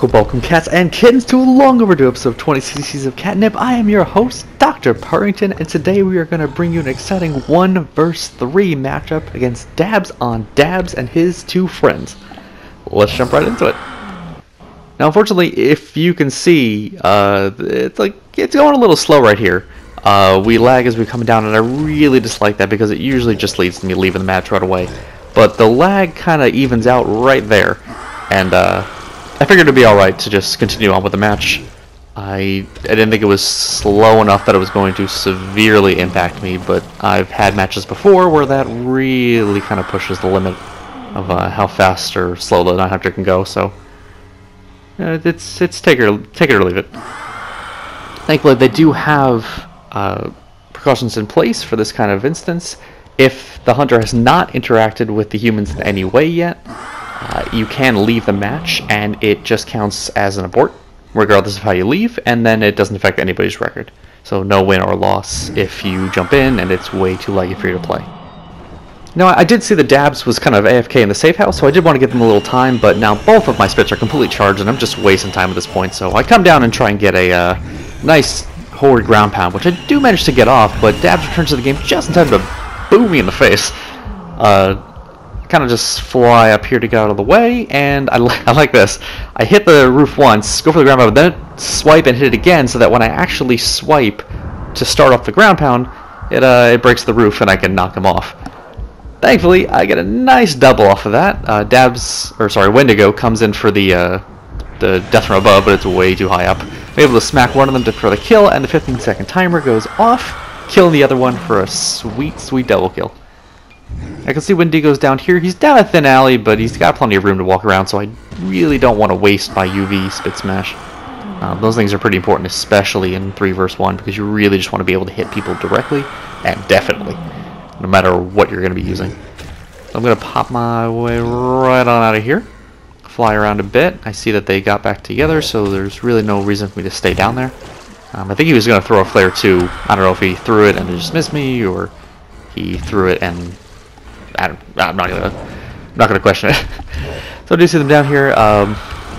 Welcome cats and kittens to a long overdue episode of 20 of Catnip. I am your host, Dr. Purrington, and today we are going to bring you an exciting 1 vs 3 matchup against Dabs on Dabs and his 2 friends. Let's jump right into it. Now unfortunately, if you can see, it's going a little slow right here. We lag as we come down, and I really dislike that because it usually just leads to me leaving the match right away. But the lag kind of evens out right there, and I figured it'd be alright to just continue on with the match. I didn't think it was slow enough that it was going to severely impact me, but I've had matches before where that really kind of pushes the limit of how fast or slow the Night Hunter can go, so it's take it or leave it. Thankfully, they do have precautions in place for this kind of instance. If the hunter has not interacted with the humans in any way yet, you can leave the match, and it just counts as an abort, regardless of how you leave, and then it doesn't affect anybody's record. So no win or loss if you jump in and it's way too laggy for you to play. Now, I did see the Dabs was kind of AFK in the safe house, so I did want to give them a little time, but now both of my spits are completely charged, and I'm just wasting time at this point, so I come down and try and get a nice horde ground pound, which I do manage to get off, but Dabs returns to the game just in time to boom me in the face. Kind of just fly up here to get out of the way, and I like this. I hit the roof once, go for the ground pound, then swipe and hit it again, so that when I actually swipe to start off the ground pound, it breaks the roof and I can knock him off. Thankfully, I get a nice double off of that. Wendigo comes in for the death from above, but it's way too high up. I'm able to smack one of them for the kill, and the 15-second timer goes off, killing the other one for a sweet, sweet double kill. I can see Wendigo's down here. He's down a thin alley, but he's got plenty of room to walk around, so I really don't want to waste my UV spit smash. Those things are pretty important, especially in 3 vs 1, because you really just want to be able to hit people directly and definitely, no matter what you're going to be using. So I'm going to pop my way right on out of here, fly around a bit. I see that they got back together, so there's really no reason for me to stay down there. I think he was going to throw a flare too. I don't know if he threw it and it just missed me, or he threw it and I'm not gonna question it. So I do see them down here.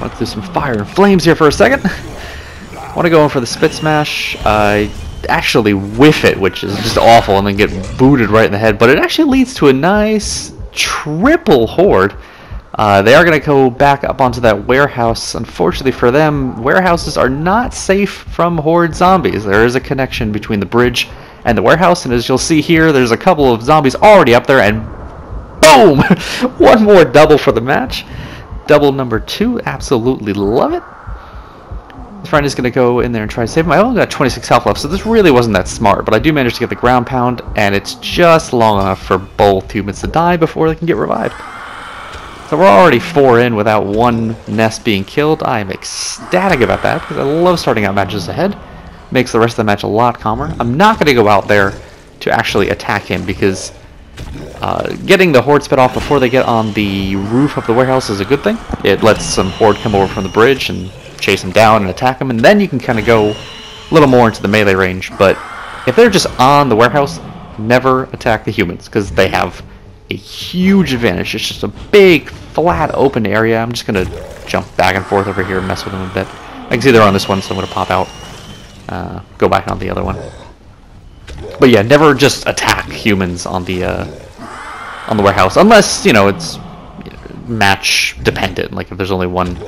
Let's do some fire and flames here for a second. I want to go in for the spit smash. I actually whiff it, which is just awful, and then get booted right in the head. But it actually leads to a nice triple horde. They are going to go back up onto that warehouse. Unfortunately for them, warehouses are not safe from horde zombies. There is a connection between the bridge and the warehouse, and as you'll see here, there's a couple of zombies already up there, and boom! One more double for the match. Double number 2. Absolutely love it. His friend is going to go in there and try to save him. I only got 26 health left, so this really wasn't that smart, but I do manage to get the ground pound, and it's just long enough for both humans to die before they can get revived. So we're already 4 in without one nest being killed. I am ecstatic about that, because I love starting out matches ahead. Makes the rest of the match a lot calmer. I'm not going to go out there to actually attack him, because getting the horde spit off before they get on the roof of the warehouse is a good thing. It lets some horde come over from the bridge and chase him down and attack him, and then you can kind of go a little more into the melee range. But if they're just on the warehouse, never attack the humans, because they have a huge advantage. It's just a big, flat, open area. I'm just going to jump back and forth over here and mess with them a bit. I can see they're on this one, so I'm going to pop out. Go back on the other one. But yeah, never just attack humans on the warehouse, unless, you know, it's match dependent, like if there's only one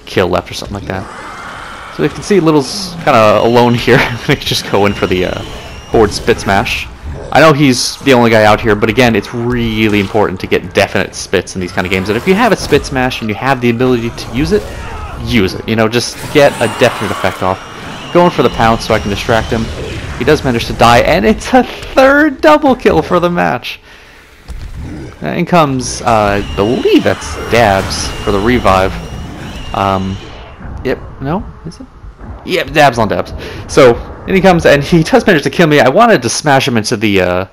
kill left or something like that. So you can see Little's kind of alone here. They just go in for the horde spit smash. I know he's the only guy out here, but again, it's really important to get definite spits in these kind of games. And if you have a spit smash and you have the ability to use it. You know, just get a definite effect off. Going for the pounce so I can distract him. He does manage to die, and it's a 3rd double kill for the match. In comes, I believe that's Dabs for the revive. Yep, no, is it? Yep, Dabs on Dabs. So, in he comes, and he does manage to kill me. I wanted to smash him into the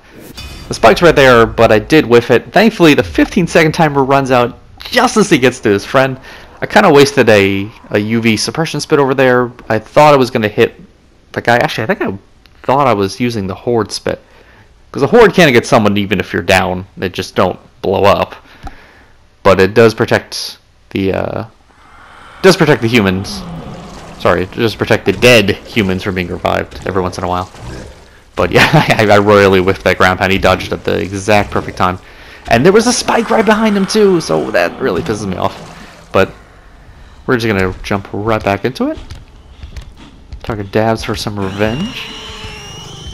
spikes right there, but I did whiff it. Thankfully, the 15-second timer runs out just as he gets to his friend. I kind of wasted a UV suppression spit over there. I thought I was going to hit the guy. Actually, I think I thought I was using the horde spit. Because the horde can't get someone even if you're down. They just don't blow up. But it does protect the Does protect the humans. Sorry, just protect the dead humans from being revived every once in a while. But yeah, I royally whiffed that ground pound. He dodged at the exact perfect time. And there was a spike right behind him too, so that really pisses me off. But we're just gonna jump right back into it. Target Dabs for some revenge.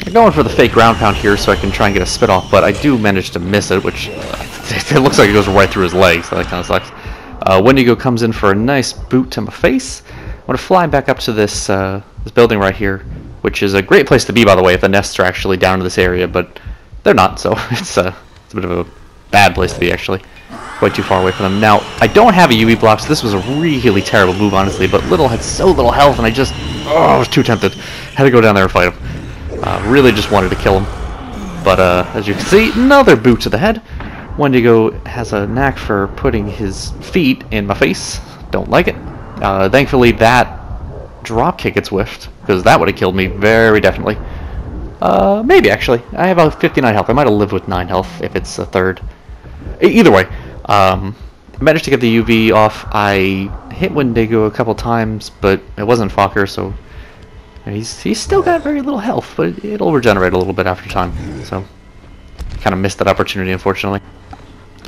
I'm going for the fake ground pound here so I can try and get a spit off, but I do manage to miss it, which it looks like it goes right through his legs, so that kind of sucks. Wendigo comes in for a nice boot to my face. I'm going to fly back up to this this building right here, which is a great place to be, by the way, if the nests are actually down in this area, but they're not, so it's a bit of a bad place to be, actually. Quite too far away from them. Now, I don't have a UV block, so this was a really terrible move, honestly, but Little had so little health, and I was too tempted. Had to go down there and fight him. Really just wanted to kill him. But as you can see, another boot to the head. Wendigo has a knack for putting his feet in my face. Don't like it. Thankfully, that drop kick gets whiffed, because that would have killed me very definitely. Maybe, actually. I have about 59 health. I might have lived with 9 health if it's a third. Either way, I managed to get the UV off. I hit Wendigo a couple times, but it wasn't Fokker, so he's still got very little health, but it'll regenerate a little bit after time. So, kind of missed that opportunity, unfortunately.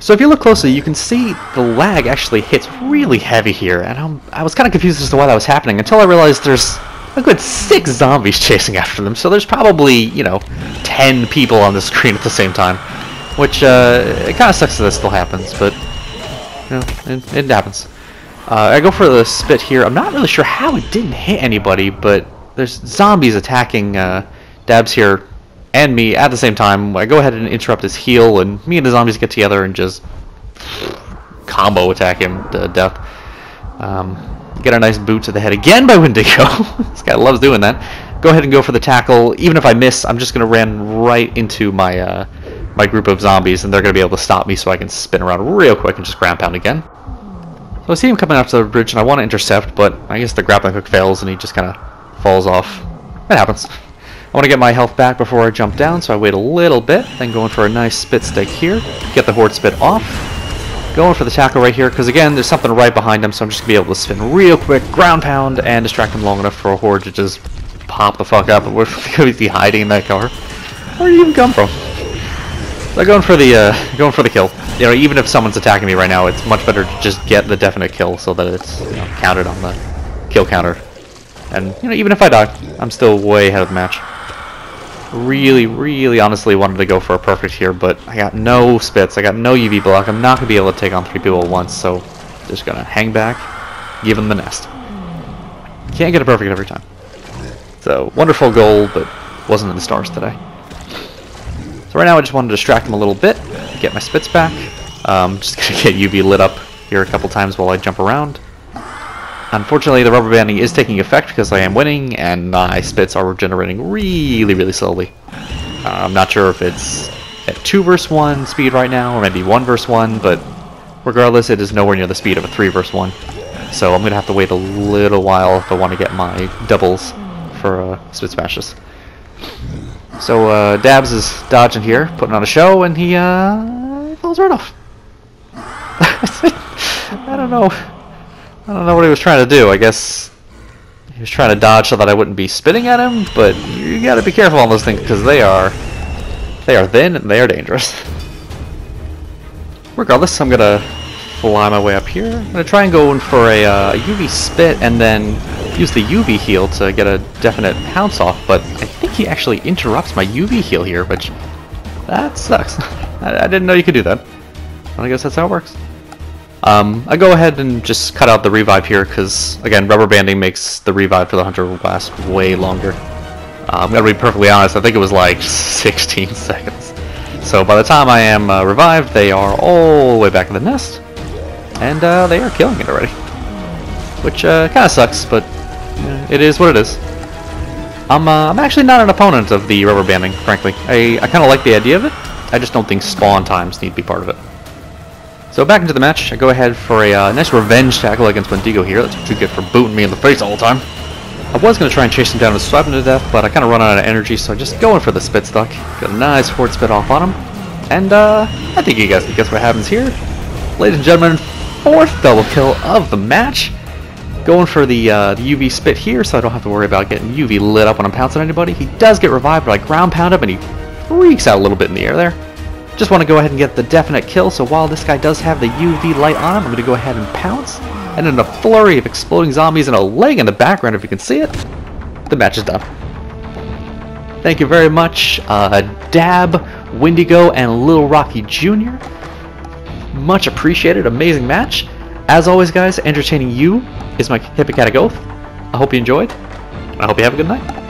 So if you look closely, you can see the lag actually hits really heavy here, and I was kind of confused as to why that was happening until I realized there's a good 6 zombies chasing after them, so there's probably, you know, 10 people on the screen at the same time, which, it kind of sucks that this still happens, but, you know, it happens. I go for the spit here. I'm not really sure how it didn't hit anybody, but there's zombies attacking Dabs here and me at the same time. I go ahead and interrupt his heal, and me and the zombies get together and just combo attack him to death. Get a nice boot to the head again by Wendigo. This guy loves doing that. Go ahead and go for the tackle. Even if I miss, I'm just going to run right into my my group of zombies, and they're going to be able to stop me so I can spin around real quick and just ground pound again. So I see him coming up to the bridge, and I want to intercept, but I guess the grappling hook fails, and he just kind of falls off. It happens. I want to get my health back before I jump down, so I wait a little bit, then going for a nice spit stick here. Get the horde spit off. Going for the tackle right here, because again, there's something right behind him, so I'm just going to be able to spin real quick, ground pound, and distract him long enough for a horde to just pop the fuck up. Where is he hiding in that cover? Where did he even come from? So going for the kill. You know, even if someone's attacking me right now, it's much better to just get the definite kill so that it's, you know, counted on the kill counter. And, you know, even if I die, I'm still way ahead of the match. Really honestly wanted to go for a perfect here, but I got no spits, I got no UV block. I'm not going to be able to take on 3 people at once, so just going to hang back, give him the nest. Can't get a perfect every time. So, wonderful goal, but wasn't in the stars today. So right now I just want to distract him a little bit, get my spits back. Just going to get UV lit up here a couple times while I jump around. Unfortunately, the rubber banding is taking effect because I am winning, and my spits are regenerating really slowly. I'm not sure if it's at 2 versus 1 speed right now, or maybe 1 versus 1, but regardless, it is nowhere near the speed of a 3 versus 1. So I'm going to have to wait a little while if I want to get my doubles for spit smashes. So Dabs is dodging here, putting on a show, and he falls right off. I don't know what he was trying to do. I guess he was trying to dodge so that I wouldn't be spitting at him, but you gotta be careful on those things because they are thin and they are dangerous. Regardless, I'm gonna fly my way up here. I'm gonna try and go in for a UV spit and then use the UV heal to get a definite pounce off, but I think he actually interrupts my UV heal here, which that sucks. I didn't know you could do that. But I guess that's how it works. I go ahead and just cut out the revive here because, again, rubber banding makes the revive for the hunter last way longer. I'm going to be perfectly honest, I think it was like 16 seconds. So by the time I am revived, they are all the way back in the nest, and they are killing it already. Which kind of sucks, but it is what it is. I'm actually not an opponent of the rubber banding, frankly. I kind of like the idea of it. I just don't think spawn times need to be part of it. So back into the match, I go ahead for a nice revenge tackle against Wendigo here. That's what you get for booting me in the face all the time. I was going to try and chase him down and swipe him to death, but I kind of run out of energy, so I'm just going for the spit stuck. Got a nice horde spit off on him. And I think you guess what happens here. Ladies and gentlemen, 4th double kill of the match. Going for the UV spit here, so I don't have to worry about getting UV lit up when I'm pouncing anybody. He does get revived, but I ground pound him, and he freaks out a little bit in the air there. Just want to go ahead and get the definite kill, so while this guy does have the UV light on him, I'm going to go ahead and pounce. And in a flurry of exploding zombies and a leg in the background, if you can see it, the match is done. Thank you very much, Dab, Wendigo, and Little Rocky Jr. Much appreciated. Amazing match. As always, guys, entertaining you is my Hippocratic Oath. I hope you enjoyed. I hope you have a good night.